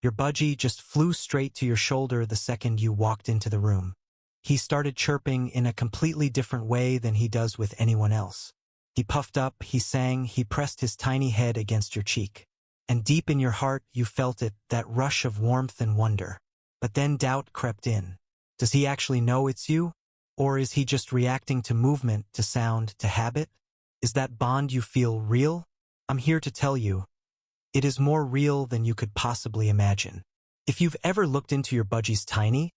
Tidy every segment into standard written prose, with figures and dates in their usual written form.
Your budgie just flew straight to your shoulder the second you walked into the room. He started chirping in a completely different way than he does with anyone else. He puffed up, he sang, he pressed his tiny head against your cheek. And deep in your heart you felt it, that rush of warmth and wonder. But then doubt crept in. Does he actually know it's you? Or is he just reacting to movement, to sound, to habit? Is that bond you feel real? I'm here to tell you, it is more real than you could possibly imagine. If you've ever looked into your budgie's tiny,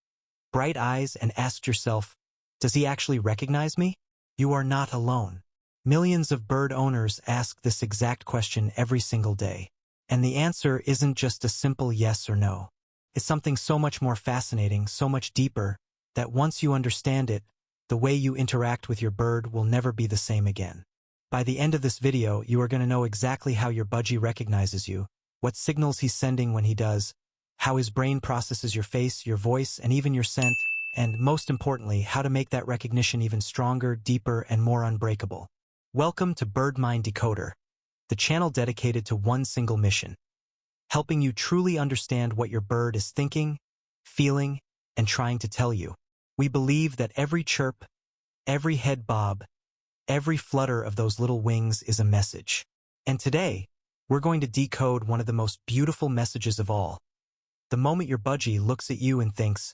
bright eyes and asked yourself, does he actually recognize me? You are not alone. Millions of bird owners ask this exact question every single day. And the answer isn't just a simple yes or no. It's something so much more fascinating, so much deeper, that once you understand it, the way you interact with your bird will never be the same again. By the end of this video, you are going to know exactly how your budgie recognizes you, what signals he's sending when he does, how his brain processes your face, your voice, and even your scent, and most importantly, how to make that recognition even stronger, deeper, and more unbreakable. Welcome to Bird Mind Decoder, the channel dedicated to one single mission, helping you truly understand what your bird is thinking, feeling, and trying to tell you. We believe that every chirp, every head bob, every flutter of those little wings is a message. And today, we're going to decode one of the most beautiful messages of all. The moment your budgie looks at you and thinks,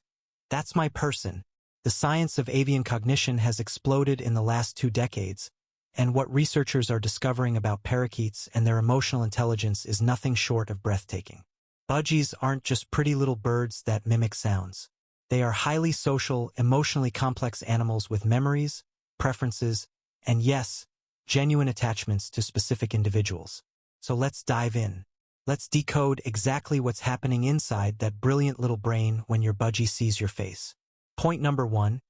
that's my person. The science of avian cognition has exploded in the last 2 decades, and what researchers are discovering about parakeets and their emotional intelligence is nothing short of breathtaking. Budgies aren't just pretty little birds that mimic sounds. They are highly social, emotionally complex animals with memories, preferences, and yes, genuine attachments to specific individuals. So let's dive in. Let's decode exactly what's happening inside that brilliant little brain when your budgie sees your face. Point number 1,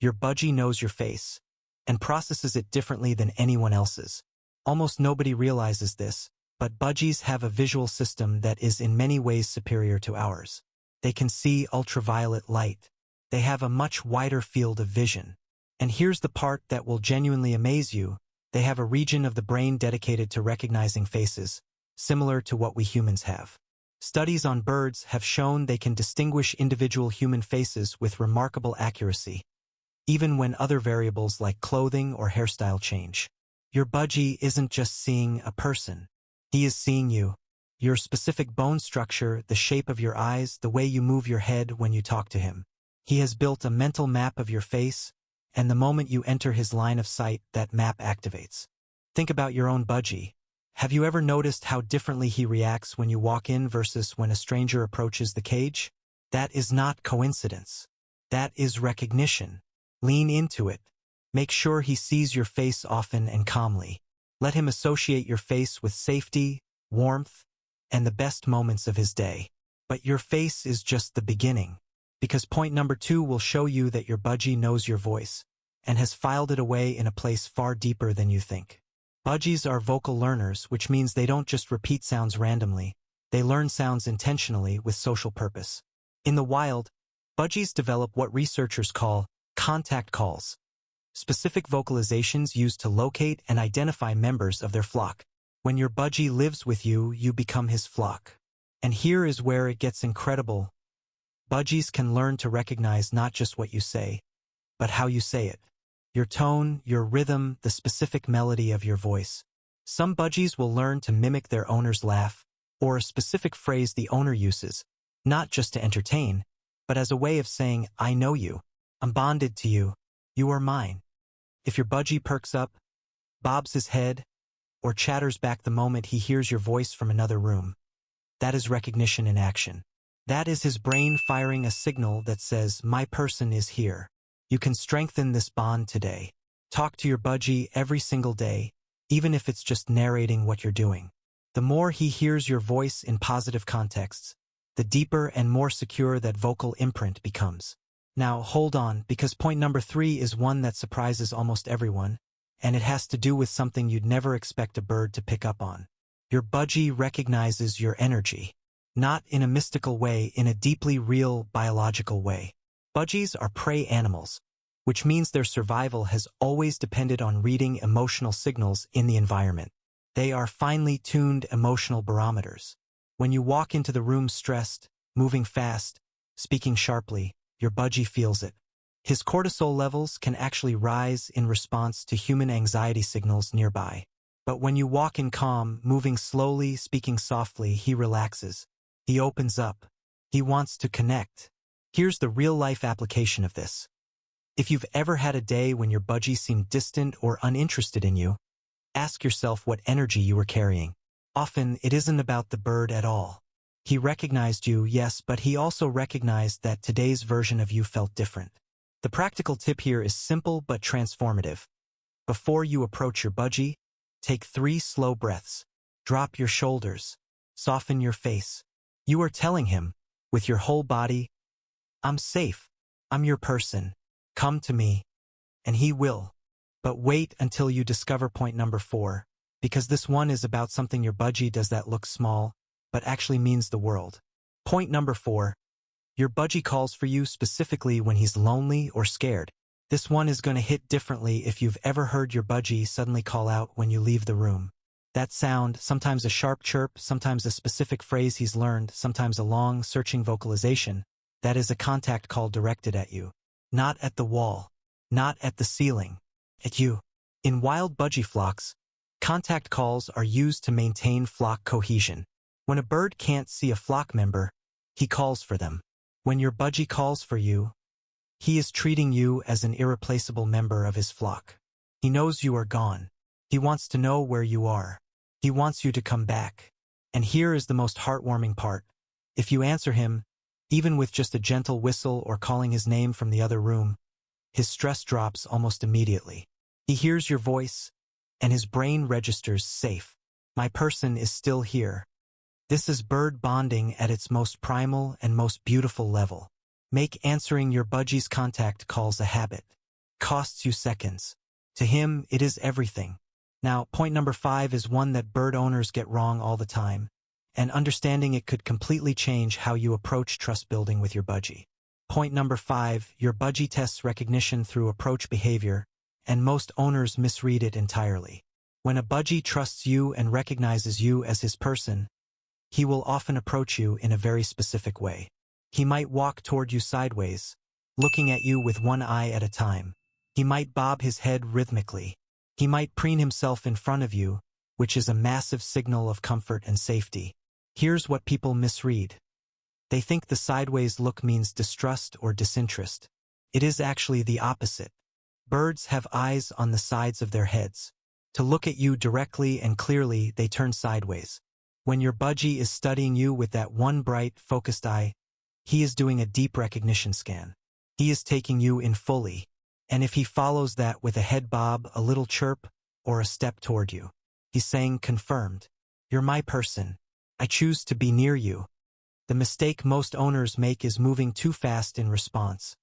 your budgie knows your face and processes it differently than anyone else's. Almost nobody realizes this, but budgies have a visual system that is in many ways superior to ours. They can see ultraviolet light. They have a much wider field of vision. And here's the part that will genuinely amaze you. They have a region of the brain dedicated to recognizing faces, similar to what we humans have. Studies on birds have shown they can distinguish individual human faces with remarkable accuracy, even when other variables like clothing or hairstyle change. Your budgie isn't just seeing a person. He is seeing you. Your specific bone structure, the shape of your eyes, the way you move your head when you talk to him. He has built a mental map of your face, and the moment you enter his line of sight, that map activates. Think about your own budgie. Have you ever noticed how differently he reacts when you walk in versus when a stranger approaches the cage? That is not coincidence. That is recognition. Lean into it. Make sure he sees your face often and calmly. Let him associate your face with safety, warmth, and the best moments of his day. But your face is just the beginning, because point number 2 will show you that your budgie knows your voice and has filed it away in a place far deeper than you think. Budgies are vocal learners, which means they don't just repeat sounds randomly. They learn sounds intentionally with social purpose. In the wild, budgies develop what researchers call contact calls, specific vocalizations used to locate and identify members of their flock. When your budgie lives with you, you become his flock. And here is where it gets incredible. Budgies can learn to recognize not just what you say, but how you say it. Your tone, your rhythm, the specific melody of your voice. Some budgies will learn to mimic their owner's laugh, or a specific phrase the owner uses, not just to entertain, but as a way of saying, I know you, I'm bonded to you, you are mine. If your budgie perks up, bobs his head, or chatters back the moment he hears your voice from another room, that is recognition in action. That is his brain firing a signal that says, my person is here. You can strengthen this bond today. Talk to your budgie every single day, even if it's just narrating what you're doing. The more he hears your voice in positive contexts, the deeper and more secure that vocal imprint becomes. Now hold on, because point number 3 is one that surprises almost everyone, and it has to do with something you'd never expect a bird to pick up on. Your budgie recognizes your energy. Not in a mystical way, in a deeply real biological way. Budgies are prey animals, which means their survival has always depended on reading emotional signals in the environment. They are finely tuned emotional barometers. When you walk into the room stressed, moving fast, speaking sharply, your budgie feels it. His cortisol levels can actually rise in response to human anxiety signals nearby. But when you walk in calm, moving slowly, speaking softly, he relaxes. He opens up. He wants to connect. Here's the real-life application of this. If you've ever had a day when your budgie seemed distant or uninterested in you, ask yourself what energy you were carrying. Often, it isn't about the bird at all. He recognized you, yes, but he also recognized that today's version of you felt different. The practical tip here is simple but transformative. Before you approach your budgie, take 3 slow breaths. Drop your shoulders. Soften your face. You are telling him, with your whole body, I'm safe. I'm your person. Come to me. And he will. But wait until you discover point number 4, because this one is about something your budgie does that looks small, but actually means the world. Point number 4. Your budgie calls for you specifically when he's lonely or scared. This one is going to hit differently if you've ever heard your budgie suddenly call out when you leave the room. That sound, sometimes a sharp chirp, sometimes a specific phrase he's learned, sometimes a long, searching vocalization, that is a contact call directed at you. Not at the wall. Not at the ceiling. At you. In wild budgie flocks, contact calls are used to maintain flock cohesion. When a bird can't see a flock member, he calls for them. When your budgie calls for you, he is treating you as an irreplaceable member of his flock. He knows you are gone. He wants to know where you are. He wants you to come back. And here is the most heartwarming part. If you answer him, even with just a gentle whistle or calling his name from the other room, his stress drops almost immediately. He hears your voice, and his brain registers safe. My person is still here. This is bird bonding at its most primal and most beautiful level. Make answering your budgie's contact calls a habit. Costs you seconds. To him, it is everything. Now, point number 5 is one that bird owners get wrong all the time, and understanding it could completely change how you approach trust building with your budgie. Point number 5, your budgie tests recognition through approach behavior, and most owners misread it entirely. When a budgie trusts you and recognizes you as his person, he will often approach you in a very specific way. He might walk toward you sideways, looking at you with one eye at a time. He might bob his head rhythmically. He might preen himself in front of you, which is a massive signal of comfort and safety. Here's what people misread. They think the sideways look means distrust or disinterest. It is actually the opposite. Birds have eyes on the sides of their heads. To look at you directly and clearly, they turn sideways. When your budgie is studying you with that one bright, focused eye, he is doing a deep recognition scan. He is taking you in fully. And if he follows that with a head bob, a little chirp, or a step toward you, he's saying, confirmed. You're my person. I choose to be near you. The mistake most owners make is moving too fast in response,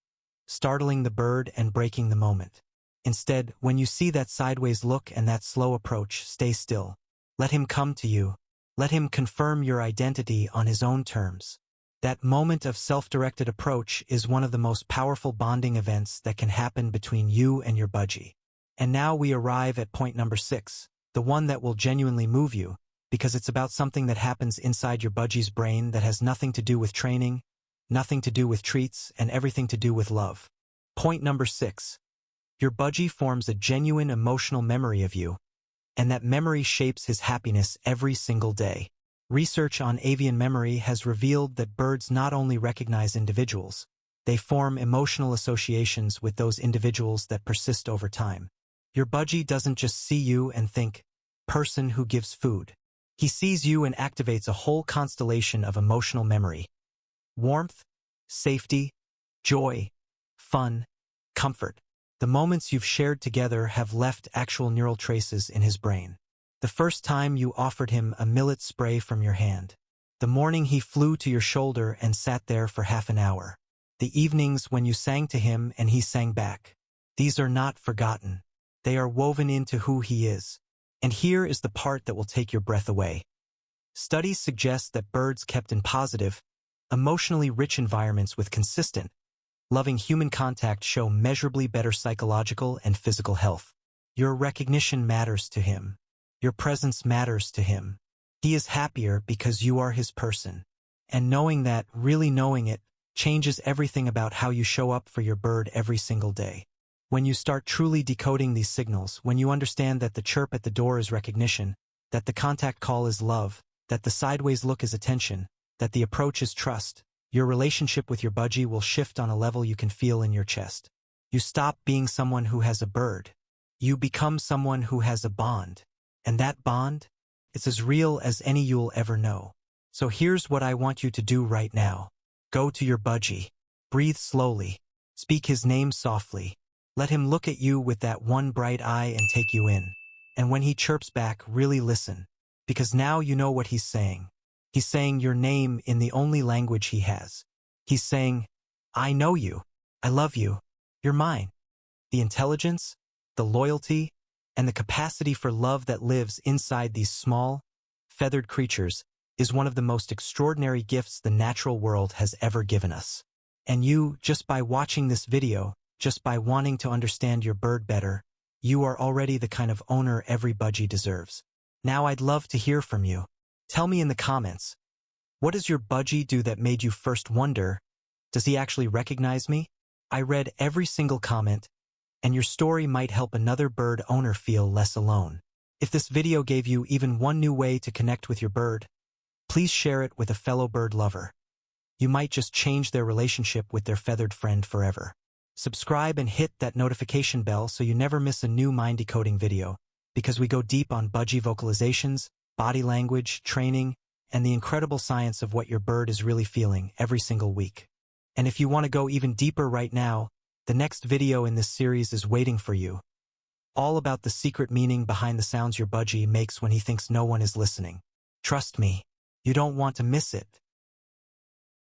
startling the bird and breaking the moment. Instead, when you see that sideways look and that slow approach, stay still. Let him come to you. Let him confirm your identity on his own terms. That moment of self-directed approach is one of the most powerful bonding events that can happen between you and your budgie. And now we arrive at point number 6, the one that will genuinely move you, because it's about something that happens inside your budgie's brain that has nothing to do with training, nothing to do with treats, and everything to do with love. Point number 6. Your budgie forms a genuine emotional memory of you, and that memory shapes his happiness every single day. Research on avian memory has revealed that birds not only recognize individuals, they form emotional associations with those individuals that persist over time. Your budgie doesn't just see you and think, person who gives food. He sees you and activates a whole constellation of emotional memory. Warmth, safety, joy, fun, comfort. The moments you've shared together have left actual neural traces in his brain. The first time you offered him a millet spray from your hand. The morning he flew to your shoulder and sat there for half an hour. The evenings when you sang to him and he sang back. These are not forgotten. They are woven into who he is. And here is the part that will take your breath away. Studies suggest that birds kept in positive, emotionally rich environments with consistent, loving human contact show measurably better psychological and physical health. Your recognition matters to him. Your presence matters to him. He is happier because you are his person. And knowing that, really knowing it, changes everything about how you show up for your bird every single day. When you start truly decoding these signals, when you understand that the chirp at the door is recognition, that the contact call is love, that the sideways look is attention, that the approach is trust, your relationship with your budgie will shift on a level you can feel in your chest. You stop being someone who has a bird. You become someone who has a bond. And that bond? It's as real as any you'll ever know. So here's what I want you to do right now. Go to your budgie. Breathe slowly. Speak his name softly. Let him look at you with that one bright eye and take you in. And when he chirps back, really listen. Because now you know what he's saying. He's saying your name in the only language he has. He's saying, I know you. I love you. You're mine. The intelligence, the loyalty, and the capacity for love that lives inside these small, feathered creatures is one of the most extraordinary gifts the natural world has ever given us. And you, just by watching this video, just by wanting to understand your bird better, you are already the kind of owner every budgie deserves. Now I'd love to hear from you. Tell me in the comments, what does your budgie do that made you first wonder, does he actually recognize me? I read every single comment, and your story might help another bird owner feel less alone. If this video gave you even one new way to connect with your bird, please share it with a fellow bird lover. You might just change their relationship with their feathered friend forever. Subscribe and hit that notification bell so you never miss a new mind-decoding video, because we go deep on budgie vocalizations, body language, training, and the incredible science of what your bird is really feeling every single week. And if you want to go even deeper right now, the next video in this series is waiting for you. All about the secret meaning behind the sounds your budgie makes when he thinks no one is listening. Trust me, you don't want to miss it.